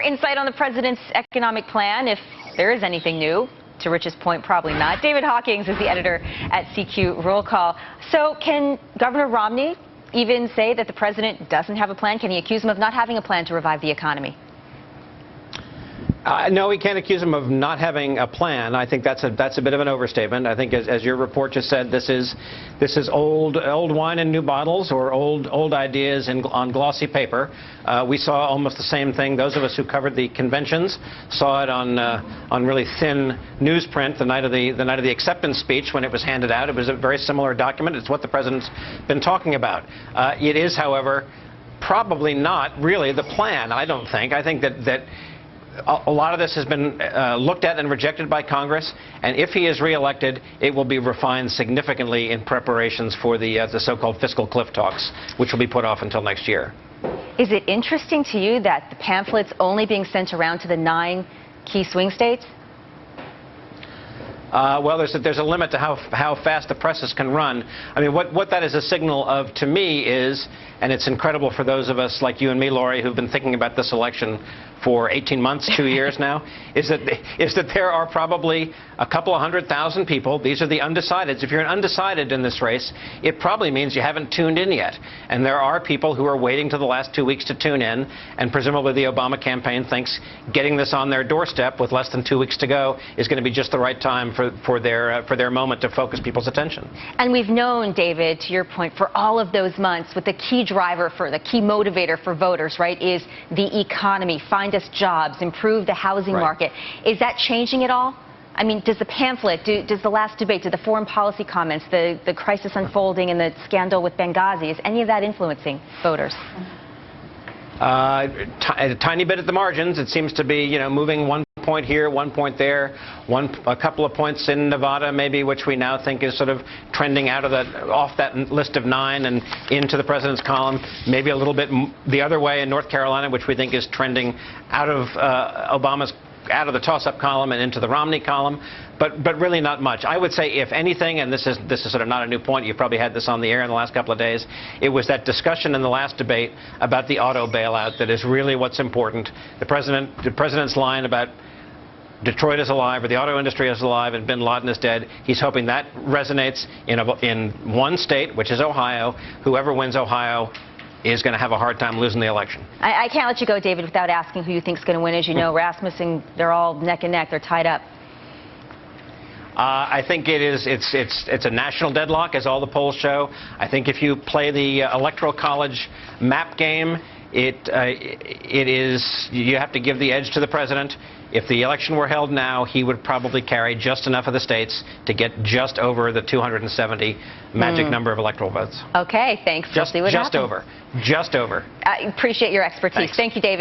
insight on the president's economic plan, if there is anything new. To Rich's point, probably not. David Hawkings is the editor at CQ Roll Call. So can Governor Romney even say that the president doesn't have a plan? Can he accuse him of not having a plan to revive the economy? No, he can't accuse him of not having a plan. I think that's a bit of an overstatement. I think, as your report just said, this is old wine in new bottles, or old ideas on glossy paper. We saw almost the same thing. Those of us who covered the conventions saw it on really thin newsprint the night of the acceptance speech when it was handed out. It was a very similar document. It's what the president's been talking about. It is, however, probably not really the plan. I don't think. I think that a lot of this has been looked at and rejected by Congress, and if he is reelected, it will be refined significantly in preparations for the so-called fiscal cliff talks, which will be put off until next year. Is it interesting to you that the pamphlet's only being sent around to the 9 key swing states? Well, there's a limit to how fast the presses can run. I mean, what that is a signal of to me is, and it's incredible for those of us like you and me, Lori, who've been thinking about this election for 18 months, 2 years now, is that there are probably a couple of 100,000 people. These are the undecideds. If you're an undecided in this race, it probably means you haven't tuned in yet. And there are people who are waiting to the last 2 weeks to tune in, and presumably the Obama campaign thinks getting this on their doorstep with less than 2 weeks to go is going to be just the right time for their moment to focus people's attention. And we've known, David, to your point, for all of those months, with the key driver, for the key motivator for voters, right, is the economy. Find us jobs, improve the housing market. Is that changing at all? I mean, does the pamphlet, does the last debate, do the foreign policy comments, the crisis unfolding and the scandal with Benghazi, is any of that influencing voters? A tiny bit at the margins. It seems to be, moving 1 point here, 1 point there, a couple of points in Nevada, maybe, which we now think is sort of trending off that list of 9 and into the president's column. Maybe a little bit the other way in North Carolina, which we think is trending out of out of the toss-up column and into the Romney column, but really not much. I would say, if anything, and this is sort of not a new point, you probably had this on the air in the last couple of days, it was that discussion in the last debate about the auto bailout that is really what's important. The president's line about Detroit is alive, or the auto industry is alive, and bin Laden is dead. He's hoping that resonates in one state, which is Ohio. Whoever wins Ohio is going to have a hard time losing the election. I can't let you go, David, without asking who you think is going to win. As you know, Rasmussen, they're all neck and neck. They're tied up. I think it's a national deadlock, as all the polls show. I think if you play the Electoral College map game, you have to give the edge to the president. If the election were held now, he would probably carry just enough of the states to get just over the 270 magic number of electoral votes. Okay, thanks. We'll see what happens. Just over. I appreciate your expertise. Thanks. Thank you, David.